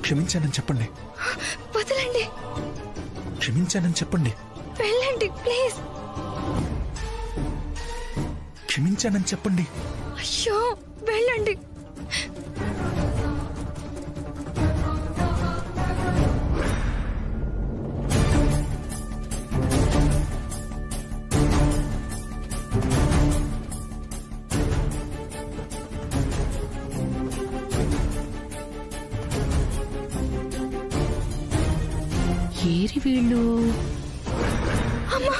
క్షమించానని చెప్పండి. వదలండి. క్షమించానని చెప్పండి. వెళ్ళండి ప్లీజ్. క్షమించానని చెప్పండి. అయ్యో వెళ్ళండి. ఏరి వీళ్ళు. అమ్మా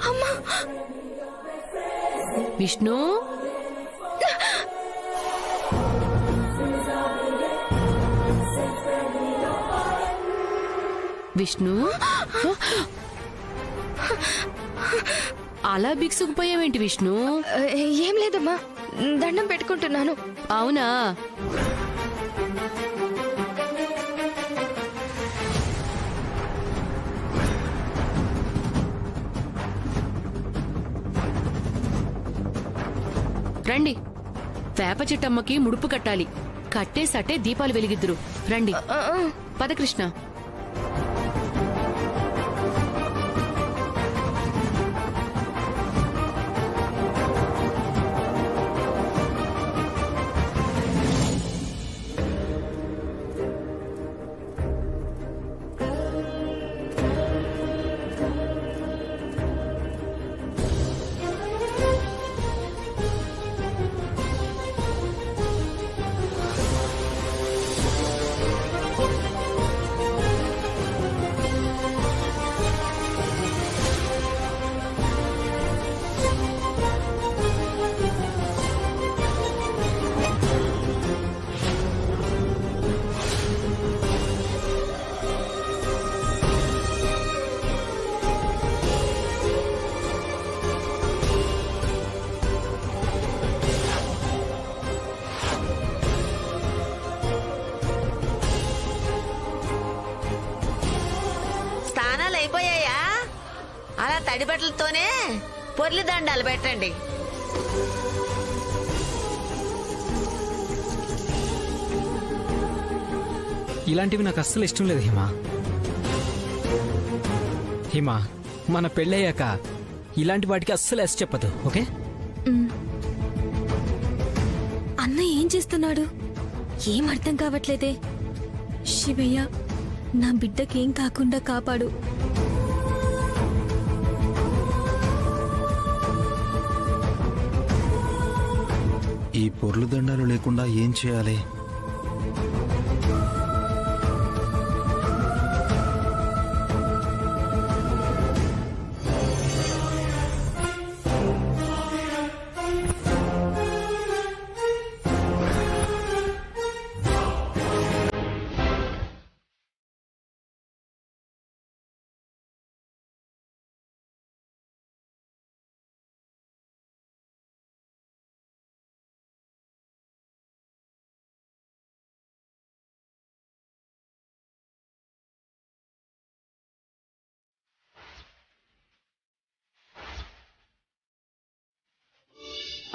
అమ్మా. విష్ణు, విష్ణు, అలా బిగుసుకుపోయావేంటి విష్ణు? ఏం లేదమ్మా, దండం పెట్టుకుంటున్నాను. అవునా? రండి, వేప చెట్టమ్మకి ముడుపు కట్టాలి. కట్టేసటే దీపాలు వెలిగిద్దురు. రండి పద కృష్ణ. అయిపోయాయా? అలా తడి బట్టలతోనే పొర్లి దండాలు పెట్టండి. ఇలాంటివి నాకు అస్సలు ఇష్టం లేదు హిమా. హిమా, మన పెళ్ళయ్యాక ఇలాంటి వాటికి అస్సలు ఎస్ చెప్పదు, ఓకే? అన్న ఏం చేస్తున్నాడు? ఏం అర్థం కావట్లేదే. శివయ్య, నా బిడ్డకేం కాకుండా కాపాడు. ఈ పొర్లు దండాలు లేకుండా ఏం చేయాలి?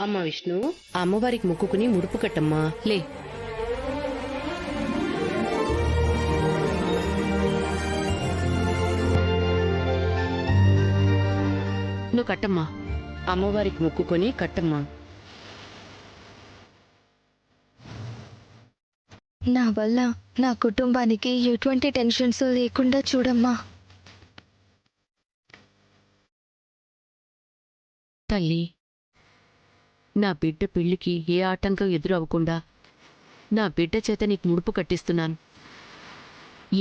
అమ్మ విష్ణు, అమ్మవారికి మొక్కుకుని ముడుపు కట్టమ్మా. లే. నువ్వు కట్టమ్మా. అమ్మవారికి మొక్కుకొని కట్టమ్మా. నా వల్ల నా కుటుంబానికి ఎటువంటి టెన్షన్స్ లేకుండా చూడమ్మా. తల్లి, నా బిడ్డ పెళ్లికి ఏ ఆటంకం ఎదురవ్వకుండా నా బిడ్డ చేత నీకు ముడుపు కట్టిస్తున్నాను.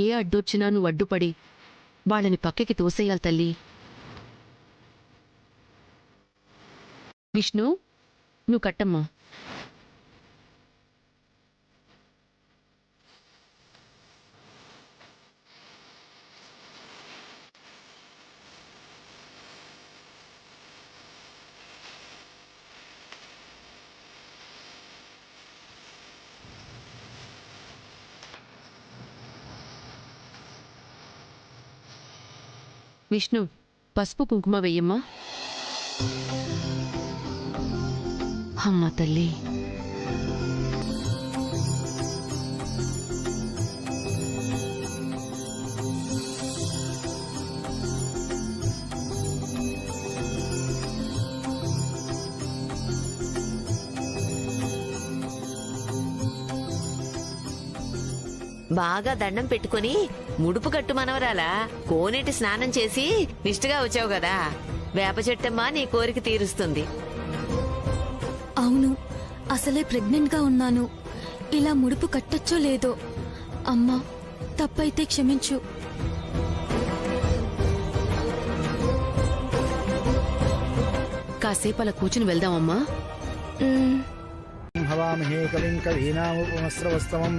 ఏ అడ్డొచ్చినా నువ్వు అడ్డుపడి వాళ్ళని పక్కకి తోసేయాలి తల్లి. విష్ణు, నువ్వు కట్టమ్మా. విష్ణు, పసుపు కుంకుమ వెయ్యమ్మా. అమ్మ తల్లి. బాగా దండం పెట్టుకుని ముడుపు కట్టు మనవరాలా. కోనేటి స్నానం చేసి నిష్ఠగా వచ్చావు కదా, వేప చెట్టమ్మా నీ కోరిక తీరుస్తుంది. అవును, అసలే ప్రెగ్నెంట్ గా ఉన్నాను. ఇలా ముడుపు కట్టొచ్చో లేదో. అమ్మా, తప్పైతే క్షమించు. కాసేపు అలా కూర్చుని వెళ్దామమ్మా. హవామహే కవిం కవీనాముపమస్రవస్తమం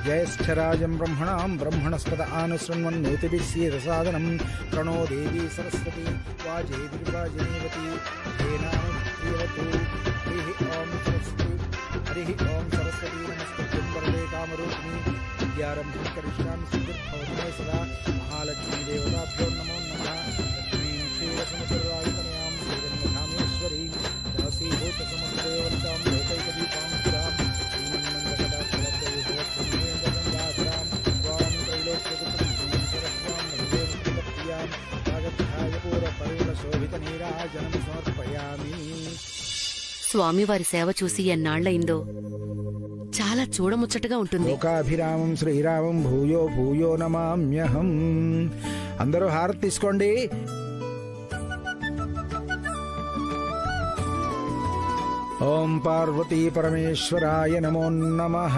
జ్యేష్ఠరాజం బ్రహ్మణాం బ్రహ్మణస్పద ఆనుశృణ్వన్నోతిభిస్సీదసాదనం ప్రణో దేవీ సరస్వతి వాజేదిర్వాజనీవతి ధేనానుక్రియవతు. హరి ఓం సరస్వతీ నమస్తుభ్యం వరదే కామరూపిణి విద్యారంభం కరిష్యామి సిద్ధిర్భవతు మే సదా. మహాలక్ష్మీ దేవతాభ్యో నమో నమః. లక్ష్మీం క్షీరసముద్రాయుతనయాం శ్రీరన్మధామేశ్వరీం దాసీభూత సమస్తదేవతాం లోకైకదీపాం పురాం శ్రీమన్మందకటాక్షలబ్ధవిభవత్వమేంద్రగంగాధరాం స్వాం త్రైలోక్యగుప్తం సరస్వాం వందే ముకుందప్రియాం రాగధ్యాయ పూరపరిమళశోభితనీరాజనం సమర్పయామి. స్వామివారి సేవ చూసి ఎన్నాళ్లయిందో. చాలా చూడముచ్చటగా ఉంటుంది. లోకాభిరామం శ్రీరామం భూయో భూయో నమామ్యహం. అందరూ హారతి తీసుకోండి. ఓం పార్వతీ పరమేశ్వరాయ నమో నమః.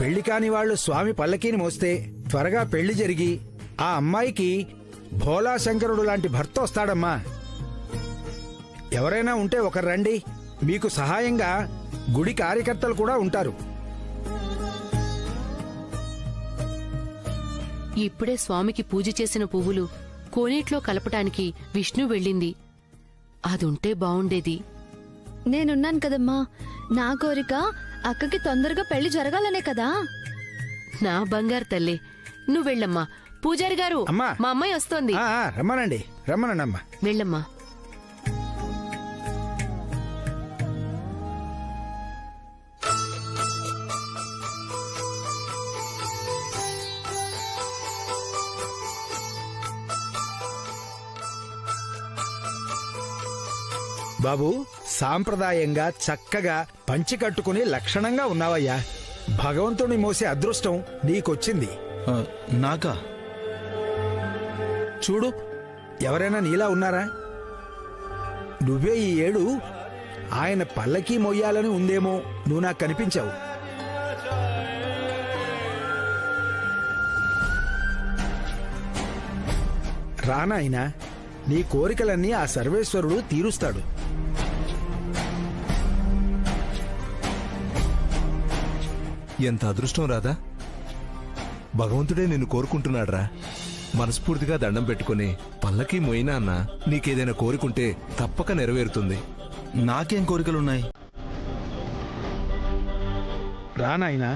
పెళ్లి కాని వాళ్ళు స్వామి పల్లకీని మోస్తే త్వరగా పెళ్లి జరిగి ఆ అమ్మాయికి భోలాశంకరుడు లాంటి భర్త వస్తాడమ్మా. ఎవరైనా ఉంటే ఒకరు రండి. మీకు సహాయంగా గుడి కార్యకర్తలు కూడా ఉంటారు. ఇప్పుడే స్వామికి పూజ చేసిన పువ్వులు కోనేట్లో కలపటానికి విష్ణు వెళ్ళింది. అదుంటే బావుండేది. నేనున్నాను కదమ్మా. నా కోరిక అక్కకి తొందరగా పెళ్లి జరగాలనే కదా. నా బంగారు తల్లి, నువ్వెళ్ళమ్మా. పూజారి గారు, అమ్మా. మా అమ్మాయి వస్తోంది. రమ్మనండి, రమ్మనండి అమ్మా. వెళ్ళమ్మా. బాబు, సాంప్రదాయంగా చక్కగా పంచి కట్టుకుని లక్షణంగా ఉన్నావయ్యా. భగవంతుని మోసే అదృష్టం నీకొచ్చింది. నాకా? చూడు, ఎవరైనా నీలా ఉన్నారా? నువ్వే ఈ ఏడు ఆయన పల్లకీ మొయ్యాలని ఉందేమో. నువ్వు నాకు కనిపించావు. రానాయనా, నీ కోరికలన్నీ ఆ సర్వేశ్వరుడు తీరుస్తాడు. ఎంత అదృష్టం రాదా! భగవంతుడే నిన్ను కోరుకుంటున్నాడ్రా. మనస్ఫూర్తిగా దండం పెట్టుకుని పల్లకి మోయినా అన్నా నీకేదైనా కోరుకుంటే తప్పక నెరవేరుతుంది. నాకేం కోరికలున్నాయి? రానాయనా.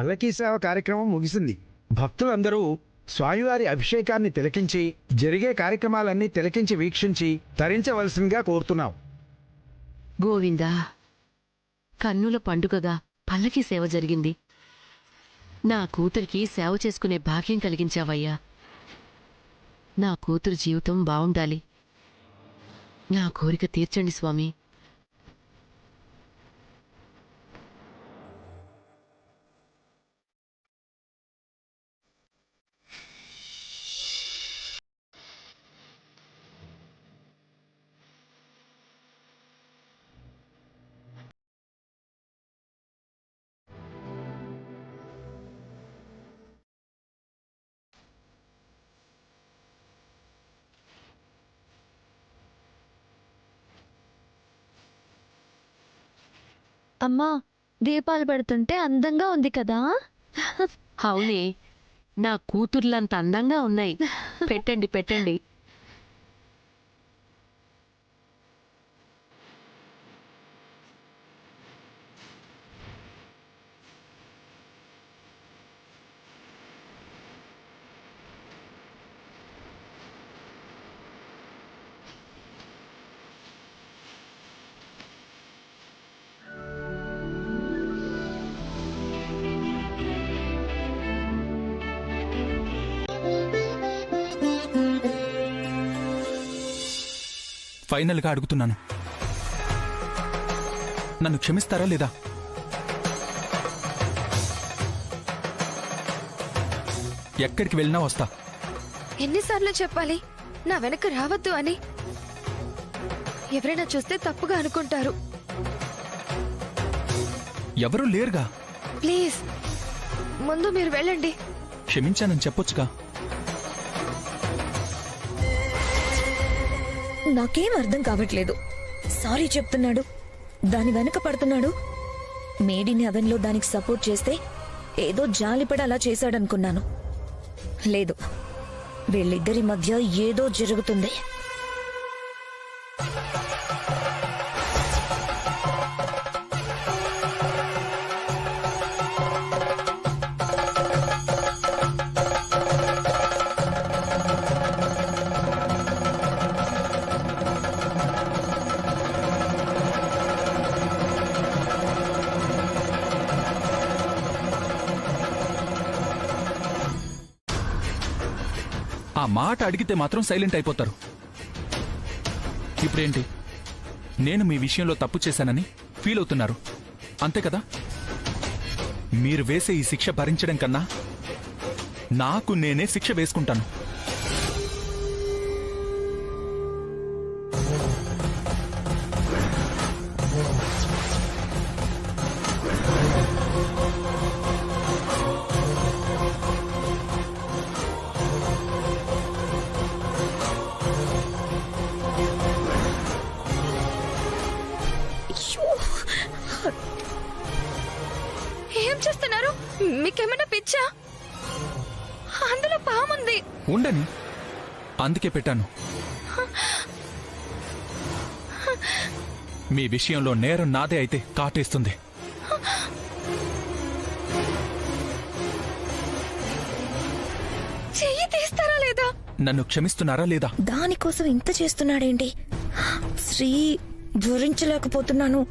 పల్లకీ సేవ కార్యక్రమం ముగిసింది. భక్తులందరూ స్వామివారి అభిషేకాన్ని తిలకించి జరిగే కార్యక్రమాలన్నీ తిలకించి వీక్షించి తరించవలసిందిగా కోరుతున్నాం. గోవిందా, కన్నుల పండుగగా పల్లకి సేవ జరిగింది. నా కూతురికి సేవ చేసుకునే భాగ్యం కలిగించావయ్యా. నా కూతురు జీవితం బావుండాలి. నా కోరిక తీర్చండి స్వామి. అమ్మా, దీపాలు పెడుతుంటే అందంగా ఉంది కదా. అవునే, నా కూతుర్లంత అందంగా ఉన్నాయి. పెట్టండి పెట్టండి. ఫైనల్గా అడుగుతున్నాను, నన్ను క్షమిస్తారా లేదా? ఎక్కడికి వెళ్ళినా వస్తా. ఎన్నిసార్లు చెప్పాలి నా వెనక రావద్దు అని? ఎవరైనా చూస్తే తప్పుగా అనుకుంటారు. ఎవరూ లేరుగా. ప్లీజ్, ముందు మీరు వెళ్ళండి. క్షమించానని చెప్పొచ్చుగా. నాకేం అర్థం కావట్లేదు. సారీ చెప్తున్నాడు, దాని వెనక పడుతున్నాడు. మేడిని అవెన్లో దానికి సపోర్ట్ చేస్తే ఏదో జాలిపడి అలా చేశాడనుకున్నాను. లేదు, వీళ్ళిద్దరి మధ్య ఏదో జరుగుతుంది. ఆ మాట అడిగితే మాత్రం సైలెంట్ అయిపోతారు. ఇప్పుడేంటి, నేను మీ విషయంలో తప్పు చేశానని ఫీల్ అవుతున్నారు, అంతే కదా? మీరు వేసే ఈ శిక్ష భరించడం కన్నా నాకు నేనే శిక్ష వేసుకుంటాను. ఏం చేస్తున్నారు? మీకేమైనా పిచ్చా? అందులో పాముంది. ఉండని, అందుకే పెట్టాను. మీ విషయంలో నేరం నాదే అయితే కాటేస్తుంది. చెయ్యి తీస్తారా లేదా? నన్ను క్షమిస్తున్నారా లేదా? దానికోసం ఇంత చేస్తున్నాడేంటి? శ్రీ, భరించలేకపోతున్నాను.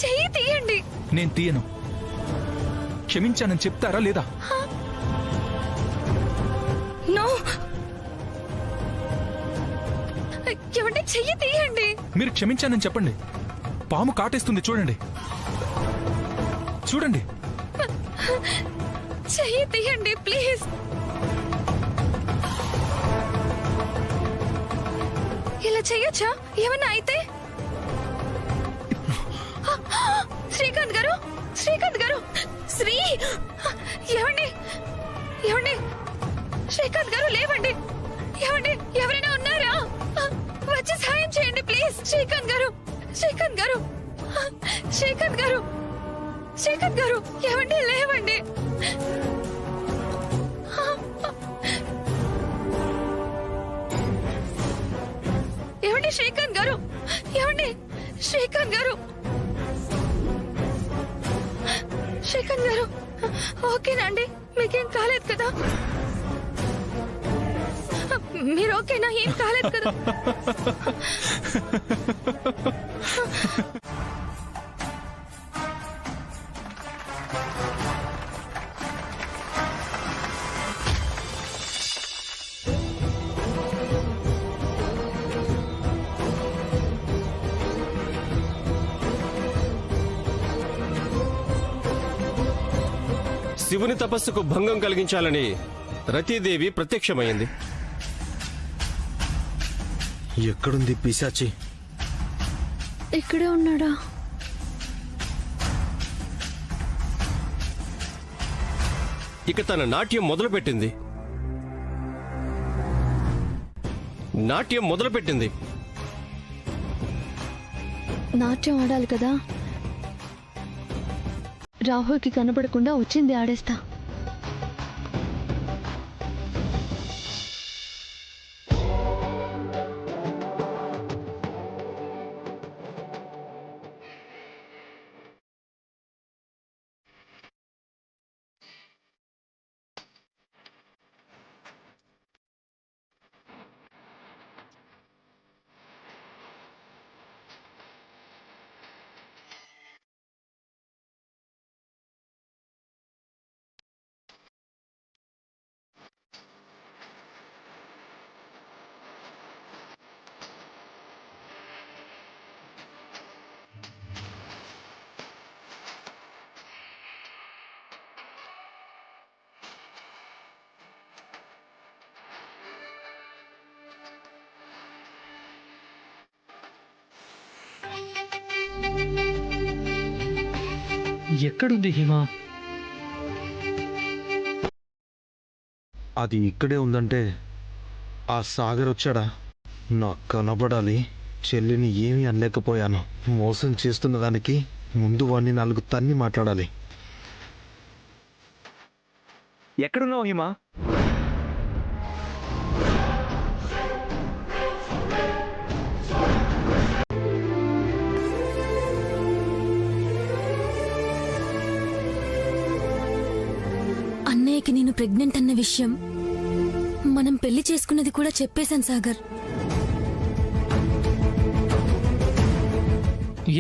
చెయ్యి తీయండి. నేను తీయను. క్షమించానని చెప్తారా లేదా? నో, ఏమంటే చెయ్యి తీయండి. మీరు క్షమించానని చెప్పండి. పాము కాటేస్తుంది, చూడండి చూడండి. చెయ్యి తీయండి ప్లీజ్. ఇలా చెయ్యొచ్చా? ఏమన్నా అయితే? శ్రీకాంత్ గారు, శ్రీకాంత్ గారు, శ్రీ, ఏమండి ఏమండి? శ్రీకాంత్ గారు లేవండి. ఏమండి, ఎవరైనా ఉన్నారా? వచ్చి సాయం చేయండి ప్లీజ్. శ్రీకాంత్ గారు, శ్రీకాంత్ గారు, శ్రీకాంత్ గారు, శ్రీకాంత్ గారు, ఏమండి లేవండి. ఏమండి శ్రీకాంత్ గారు, ఏమండి శ్రీకాంత్ గారు, శ్రీకాంత్ గారు ఓకేనా అండి? మీకేం కాలేదు కదా? మీరు ఓకేనా? ఏం కాలేదు కదా? శివుని తపస్సుకు భంగం కలిగించాలని రతీదేవి ప్రత్యక్షమైంది. ఎక్కడుంది పిశాచి? ఇక్కడే ఉన్నాడా? ఇక తన నాట్యం మొదలుపెట్టింది. నాట్యం ఆడాలి కదా. రాహుల్కి కనపడకుండా వచ్చింది ఆడేస్తా. ఎక్కడుంది హిమా? అది ఇక్కడే ఉందంటే ఆ సాగర్ వచ్చాడా? నాకు కనబడాలి. చెల్లిని ఏమీ అనలేకపోయాను. మోసం చేస్తున్న దానికి ముందు వాడిని 4 తన్ని మాట్లాడాలి. ఎక్కడున్నావు హిమా? అన్నయ్యకి నేను ప్రెగ్నెంట్ అన్న విషయం మనం పెళ్లి చేసుకున్నది కూడా చెప్పేశాను సాగర్.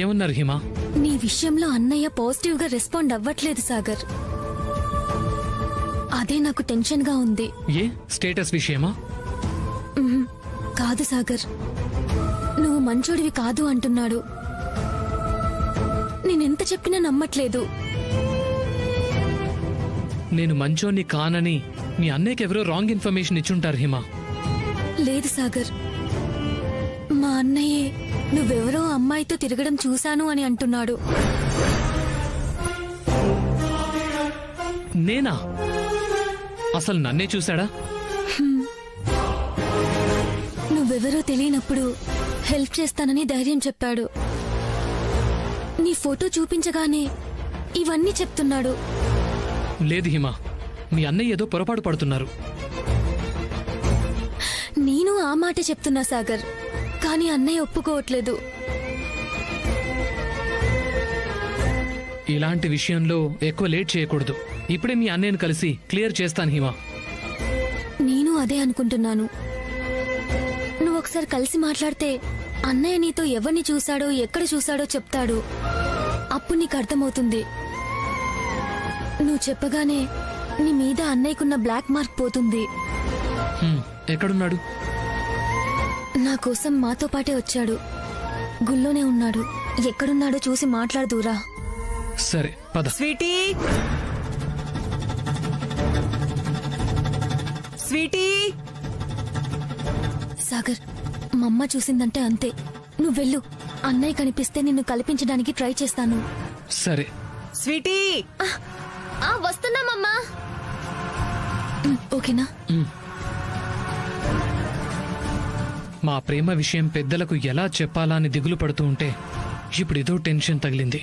ఏమన్నారు హిమా? నీ విషయంలో అన్నయ్య పాజిటివ్ గా రెస్పాండ్ అవ్వట్లేదు సాగర్. అదే నాకు టెన్షన్ గా ఉంది. ఏ స్టేటస్ విషయమా? కాదు సాగర్, నువ్వు మంచోడివి కాదు అంటున్నాడు. నేనెంత చెప్పినా నమ్మట్లేదు. నేను మంచోని కానని మీ అన్నయ్యకి ఎవరో రాంగ్ ఇన్ఫర్మేషన్ ఇచ్చుంటారు హిమా. లేదు సాగర్, మా అన్నయ్యే నువ్వెవరో అమ్మాయితో తిరగడం చూశాను అని అంటున్నాడు. నేనా? అసలు నన్నే చూశాడా? నువ్వెవరో తెలియనప్పుడు హెల్ప్ చేస్తానని ధైర్యం చెప్పాడు. నీ ఫోటో చూపించగానే ఇవన్నీ చెప్తున్నాడు. లేదు హిమా, మీ అన్నయ్య ఏదో పొరపాటు పడుతున్నారు. నేను ఆ మాట చెప్తున్నా సాగర్, కానీ అన్నయ్య ఒప్పుకోవట్లేదు. ఇలాంటి విషయంలో ఎక్కువ లేట్ చేయకూడదు. ఇప్పుడే మీ అన్నయ్యను కలిసి క్లియర్ చేస్తాను హిమా. నేను అదే అనుకుంటున్నాను. నువ్వు ఒకసారి కలిసి మాట్లాడితే అన్నయ్య నీతో ఎవరిని చూశాడో ఎక్కడ చూశాడో చెప్తాడు. అప్పుడు నీకు అర్థమవుతుంది. నువ్వు చెప్పగానే నీ మీద అన్నయ్యకున్న బ్లాక్ మార్క్ పోతుంది. ఎక్కడున్నాడు? నా కోసం మాతో పాటే వచ్చాడు. గుళ్ళోనే ఉన్నాడు. ఎక్కడున్నాడో చూసి మాట్లాడుదురా. సరే పద. Sweety, Sweety. సాగర్, మా అమ్మ చూసిందంటే అంతే. నువ్వు వెళ్ళు. అన్నయ్య కనిపిస్తే నిన్ను కల్పించడానికి ట్రై చేస్తాను. సరే. స్వీటీ, వస్తున్నామమ్మా. ఓకేనా? మా ప్రేమ విషయం పెద్దలకు ఎలా చెప్పాలా అని దిగులు పడుతూ ఉంటే ఇప్పుడు ఏదో టెన్షన్ తగిలింది.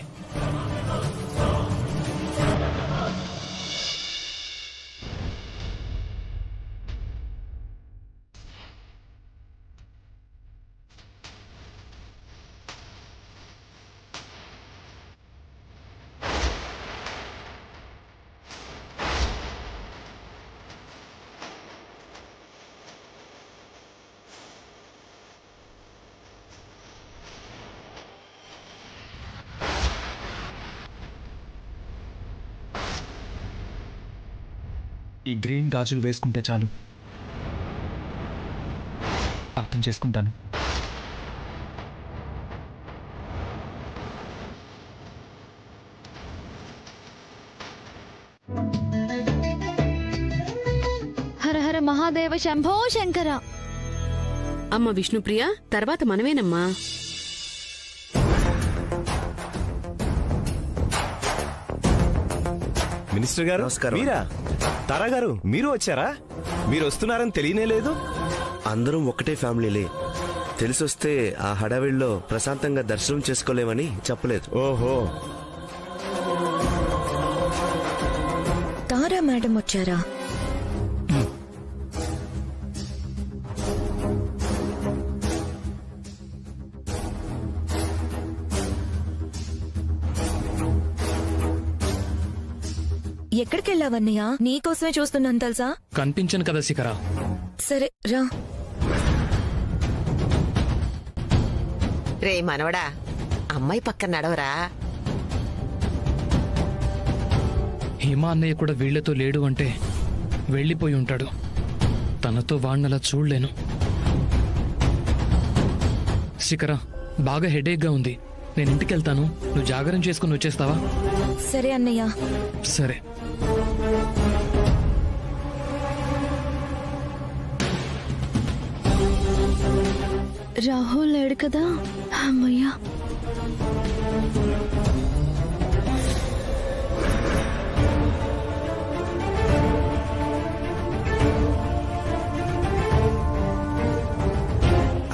ఈ గ్రీన్ గాజులు వేసుకుంటే చాలు. అర్థం చేసుకుంటాను. హర హర మహాదేవ శంభో శంకర. అమ్మ విష్ణుప్రియ, తర్వాత మనమేనమ్మా. మినిస్టర్ గారు మీరా? తారా గారు మీరు వచ్చారా? మీరు వస్తున్నారని తెలియనే లేదు. అందరం ఒకటే ఫ్యామిలీలే. తెలిసొస్తే ఆ హడావిడిలో ప్రశాంతంగా దర్శనం చేసుకోలేమని చెప్పలేదు. ఓహో, తారా మేడం వచ్చారా? ఎక్కడికెళ్ళావన్నయ్యా? నీకోసమే చూస్తున్నాను తెలుసా. కనిపించను కదా శిఖర. సరే రా. రే మనవడా, అమ్మాయి పక్కన నడవరా. హేమ అన్నయ్య కూడా వీళ్లతో లేడు అంటే వెళ్ళిపోయి ఉంటాడు. తనతో వాణ్ణలా చూడలేను. శిఖర, బాగా హెడేక్గా ఉంది. నేను ఇంటికెళ్తాను. నువ్వు జాగరణ చేసుకుని వచ్చేస్తావా? సరే అన్నయ్య. సరే. రాహుల్ లేడు కదా, అమ్మయ్యా.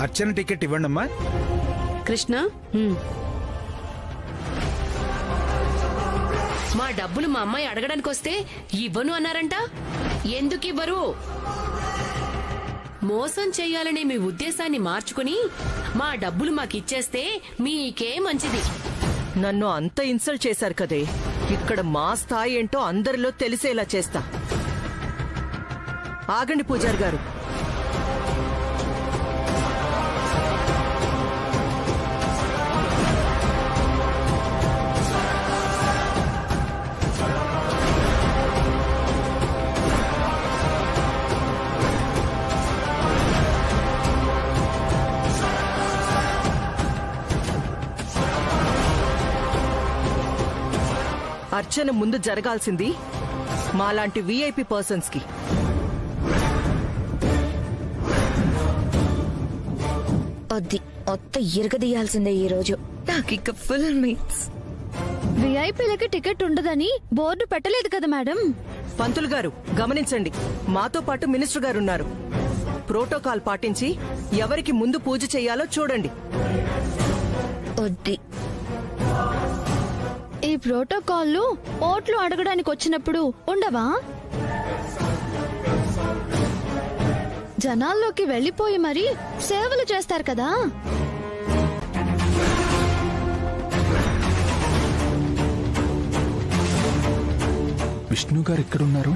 అర్చన టికెట్ ఇవ్వండమ్మా. కృష్ణ, మా డబ్బులు మా అమ్మాయి అడగడానికి వస్తే ఇవ్వను అన్నారంట. ఎందుకు ఇవ్వరు? మోసం చెయ్యాలనే మీ ఉద్దేశాన్ని మార్చుకుని మా డబ్బులు మాకిచ్చేస్తే మీకే మంచిది. నన్ను అంత ఇన్సల్ట్ చేశారు కదే. ఇక్కడ మా స్థాయి ఏంటో అందరిలో తెలిసేలా చేస్తా. ఆగండి పూజారి గారు. అర్చన ముందు జరగాల్సింది మాలాంటి విఐపి పర్సన్స్ కి. అది మొత్త ఇరగదీయాల్సిందే ఈ రోజు. నాకిక ఫుల్ మీట్స్. విఐపీలకి టికెట్ ఉండదని బోర్డు పెట్టలేదు కదా మేడం. పంతులు గారు గమనించండి, మాతో పాటు మినిస్టర్ గారు ఉన్నారు. ప్రోటోకాల్ పాటించి ఎవరికి ముందు పూజ చేయాలో చూడండి. వద్ది. ఈ ప్రోటోకాల్లు ఓట్లు అడగడానికి వచ్చినప్పుడు ఉండవా? జనాల్లోకి వెళ్లిపోయి మరి సేవలు చేస్తారు కదా. విష్ణు గారు ఎక్కడున్నారు?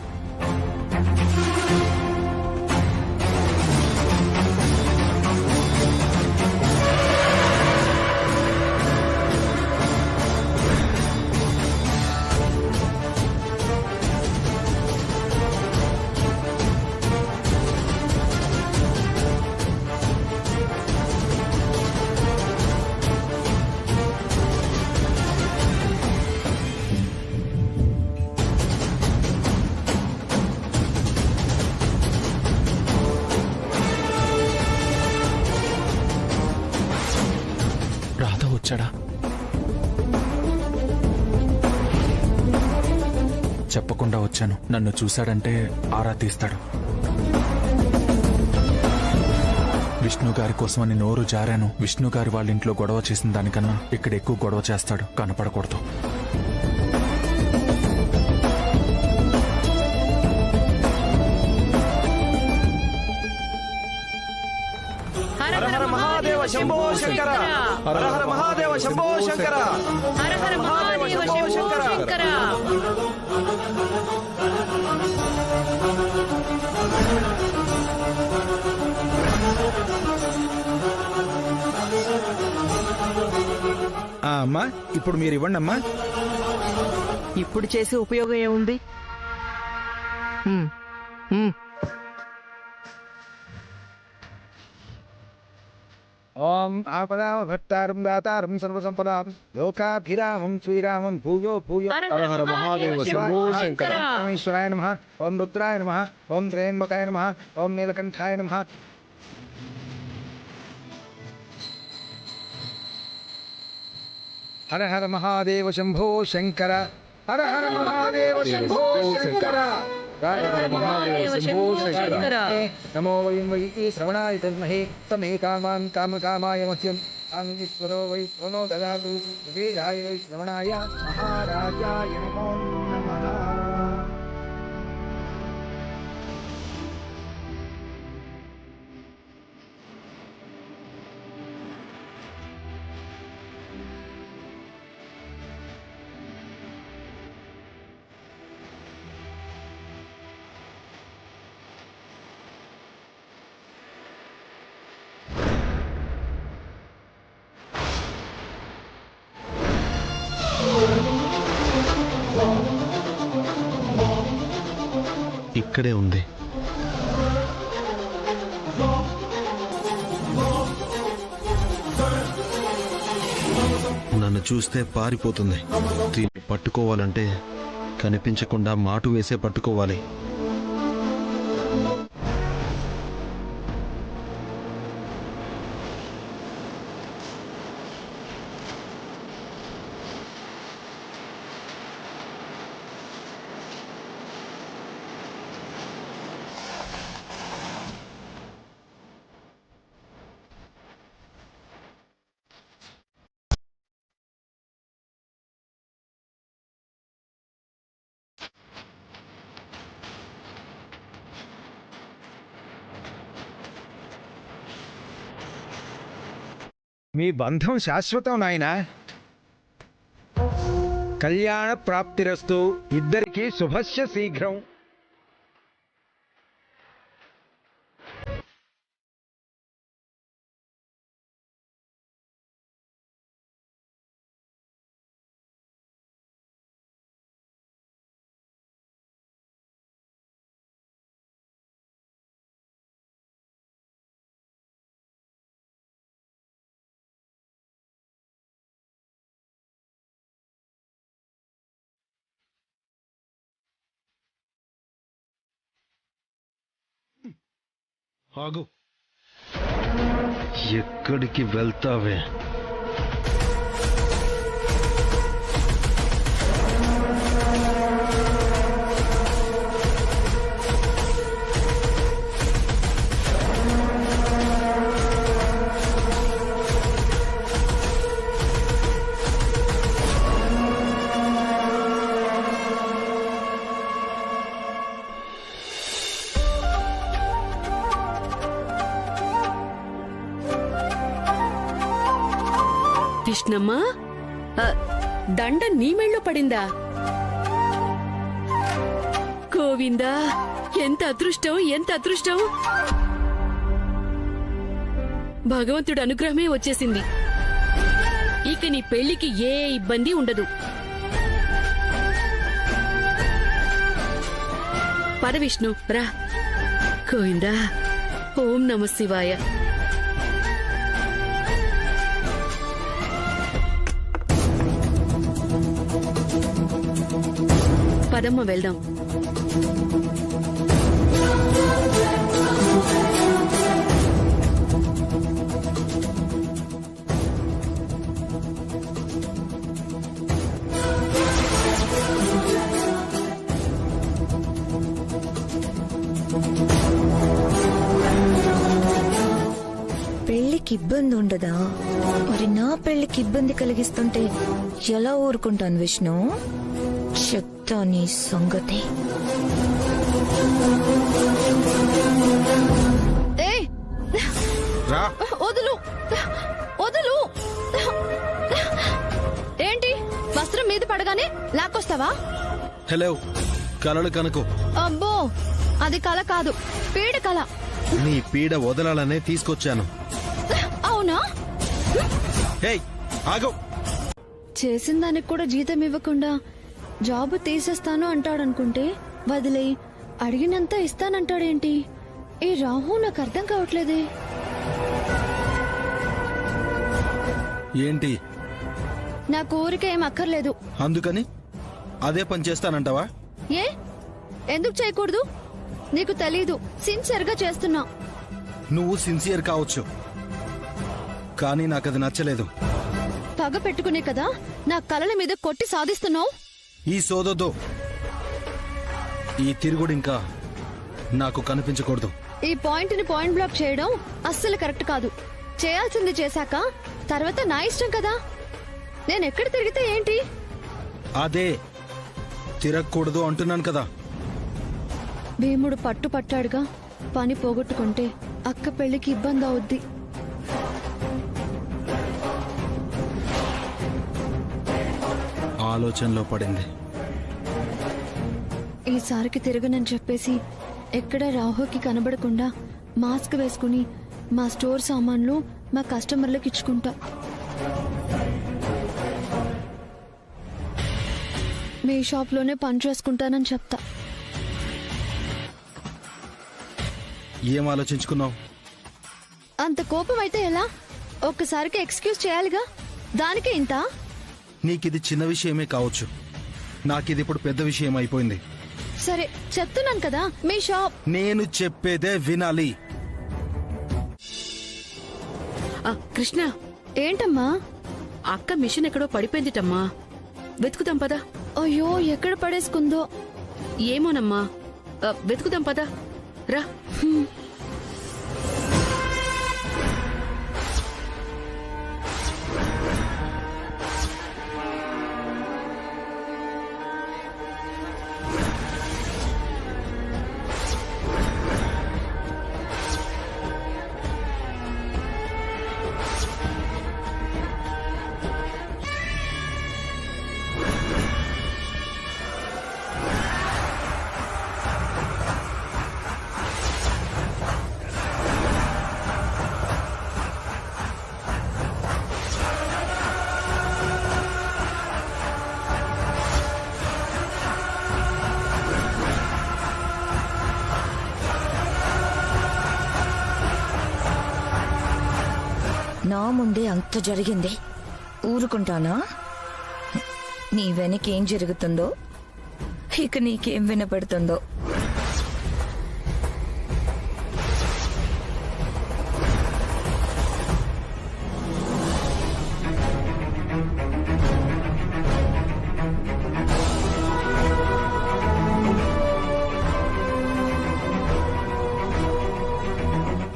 వచ్చాడా? చెప్పకుండా వచ్చాను. నన్ను చూశాడంటే ఆరా తీస్తాడు. విష్ణు గారి కోసమని నోరు జారాను. విష్ణు గారి వాళ్ళ ఇంట్లో గొడవ చేసిన దానికన్నా ఇక్కడ ఎక్కువ గొడవ చేస్తాడు. కనపడకూడదు. హర హర మహాదేవ శంభో శంకర. హర హర మహాదేవ శంభో శంకర. హర హర మహాదేవ శంభో శంకర. అమ్మా, ఇప్పుడు మీరు ఇవ్వండి అమ్మా. ఇప్పుడు చేసే ఉపయోగం ఏముంది? ఓం ఆపదామభట్టారం దాతారం సర్వసంపదాం లోకాభిరామం శ్రీరామం భూయో భూయో హర హర మహాదేవ శంభో శంకర. ఈశ్వరాయ నమః. ఓం రుద్రాయ నమః. ఓం త్రయంబకాయ నమః. ఓం నీలకంఠాయ నమః. హర హర మహాదేవ శంభో శంకర. హర హర మహాదేవ శంభో శంకర. హర హర మహాదేవ శంభో శంకర. నమో వయం వై శ్రవణాయ తన్మహే తమే కామాన్ కామకామాయ మహ్యం అంగిస్వరో వై ప్రణో దదాతు వీరాయ వై శ్రవణాయ మహారాజాయ నమో నమః. ఇక్కడే ఉంది. నన్ను చూస్తే పారిపోతుంది. దీన్ని పట్టుకోవాలంటే కనిపించకుండా మాటు వేసే పట్టుకోవాలి. మీ బంధం శాశ్వతం నాయనా. కళ్యాణ ప్రాప్తిరస్తు. ఇద్దరికి శుభస్య శీఘ్రం. ఆగు. ఎక్కడికి వెళ్తావే? కృష్ణమ్మా, దండ నీ మెళ్ళో పడిందా? గోవిందా, ఎంత అదృష్టం, ఎంత అదృష్టం! భగవంతుడి అనుగ్రహమే వచ్చేసింది. ఇక నీ పెళ్లికి ఏ ఇబ్బంది ఉండదు. పద విష్ణు, రా. గోవిందా, ఓం నమ శివాయ. పదమ్మ, వెళ్దాం. పెళ్లికి ఇబ్బంది ఉండదా? మరి నా పెళ్లికి ఇబ్బంది కలిగిస్తుంటే ఎలా ఊరుకుంటాను విష్ణు? చెప్తా నీ సంగతి. వదులు, వదులు. ఏంటి, వస్త్రం మీద పడగానే లాక్కొస్తావా? హలో, కలలు కనుకో. అబ్బో, అది కల కాదు, పీడ కల. నీ పీడ వదలాలనే తీసుకొచ్చాను. అవునా? ఆగు. చేసిన దానికి కూడా జీతం ఇవ్వకుండా జాబ్ తీసేస్తాను అంటాడనుకుంటే వదిలే. అడిగినంత ఇస్తానంటాడేంటి? ఈ రాహు నాకు అర్థం కావట్లేదే. ఏంటి? నా కోరిక ఏం అక్కర్లేదు. అందుకని అదే పని చేస్తానంటావా? ఏ ఎందుకు చేయకూడదు? నీకు తెలీదు, సిన్సియర్ గా చేస్తున్నా. నువ్వు సిన్సియర్ కావచ్చు, కానీ నాకు అది నచ్చలేదు. పగ పెట్టుకునే కదా నా కలల మీద కొట్టి సాధిస్తున్నావు. ఈ సోదొద్దు, ఈ తిరుగుడు ఇంకా నాకు కనిపించకూడదు. ఈ పాయింట్ ని పాయింట్ బ్లాక్ చేయడం అస్సలు కరెక్ట్ కాదు. చేయాల్సింది చేశాక తర్వాత నా ఇష్టం కదా. నేను ఎక్కడ తిరిగితే ఏంటి? అదే తిరగకూడదు అంటున్నాను కదా. భీముడు పట్టాడుగా, పని పోగొట్టుకుంటే అక్క పెళ్లికి ఇబ్బంది అవుద్ది. ఆలోచనలో పడింది. ఈసారికి తిరగనని చెప్పేసి ఎక్కడ రాహుకి కనబడకుండా మాస్క్ వేసుకుని మా స్టోర్ సామాన్లు మా కస్టమర్లకు ఇచ్చుకుంటా. మీ షాప్లోనే పని చేసుకుంటానని చెప్తా. ఏం ఆలోచించుకున్నావు? అంత కోపం అయితే ఎలా? ఒక్కసారికి ఎక్స్క్యూజ్ చేయాలిగా, దానికే ఇంత? నీకిది చిన్న విషయమే కావచ్చు, నాకిది ఇప్పుడు పెద్ద విషయం అయిపోయింది. సరే చెప్తున్నాను కదా, మీ షాప్. నేను చెప్పేదే వినాలి. కృష్ణ, ఏంటమ్మా? అక్క మిషన్ ఎక్కడో పడిపోయిందిటమ్మా, వెతుకుదాం పదా. అయ్యో, ఎక్కడ పడేసుకుందో ఏమోనమ్మా, వెతుకుదాం పదా, రా. నా ముందే అంత జరిగింది, ఊరుకుంటానా? నీ వెనకేం జరుగుతుందో ఇక నీకేం వినపడుతుందో.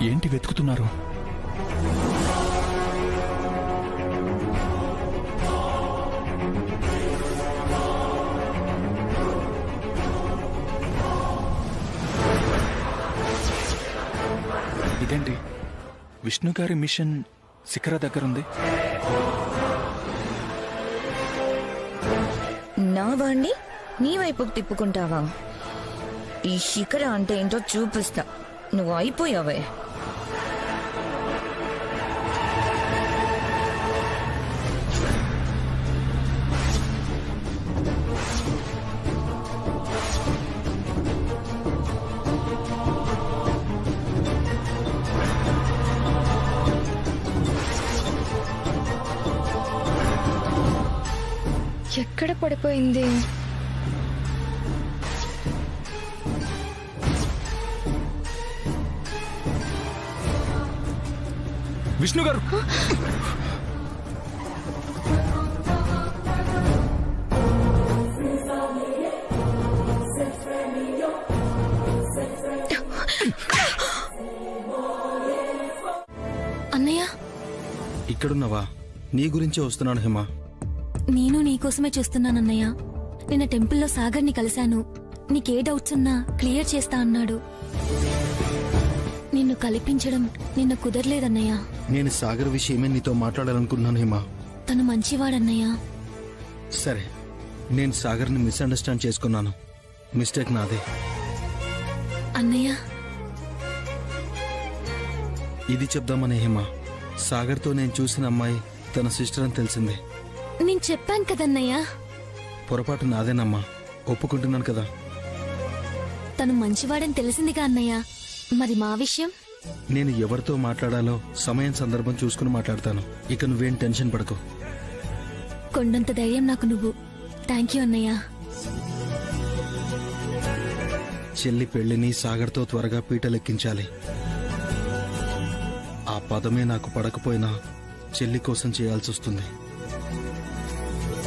ఏంటి వెతుకుతున్నారు? ఇదేంటి? విష్ణు గారి మిషన్ శిఖర దగ్గరుంది. నా వాణ్ణి నీ వైపుకు తిప్పుకుంటావా? ఈ శిఖర అంటే ఏంటో చూపిస్తా. నువ్వు అయిపోయావే. ఎక్కడ పడిపోయింది? విష్ణు గారు, అన్నయ్య, ఇక్కడున్నావా? నీ గురించే వస్తున్నాను హేమ. నేను నీకోసమే చూస్తున్నానన్నయ్య. నిన్న టెంపుల్లో సాగర్ని కలిశాను. నీకే డౌట్స్ ఉన్నా క్లియర్ చేస్తా అన్నాడు. నిన్ను కల్పించడం నిన్న కుదరలేదన్నయ్య. నేను సాగర్ విషయమే నీతో మాట్లాడాలనుకున్నాను హేమ. తను మంచివాడన్నయ్య. సరే, నేను సాగర్ని మిస్అండర్స్టాండ్ చేసుకున్నాను. మిస్టేక్ నాదే. అన్నయ్య, ఇది చెప్దామనే హేమ, సాగర్తో నేను చూసిన అమ్మాయి తన సిస్టర్ అని తెలిసింది. నేను చెప్పాను కదన్నయ్య. పొరపాటు నాదేనమ్మా, ఒప్పుకుంటున్నాను కదా. తను మంచివాడని తెలిసిందిగా అన్నయ్య. మరి మా విషయం? నేను ఎవరితో మాట్లాడాలో సమయం సందర్భం చూసుకుని మాట్లాడతాను. ఇక నువ్వేం టెన్షన్ పడకు. కొండంత ధైర్యం నాకు నువ్వు. థ్యాంక్ యూ అన్నయ్య. చెల్లి పెళ్లిని సాగర్తో త్వరగా పీటలెక్కించాలి. ఆ పదమే నాకు పడకపోయినా చెల్లి కోసం చేయాల్సి వస్తుంది.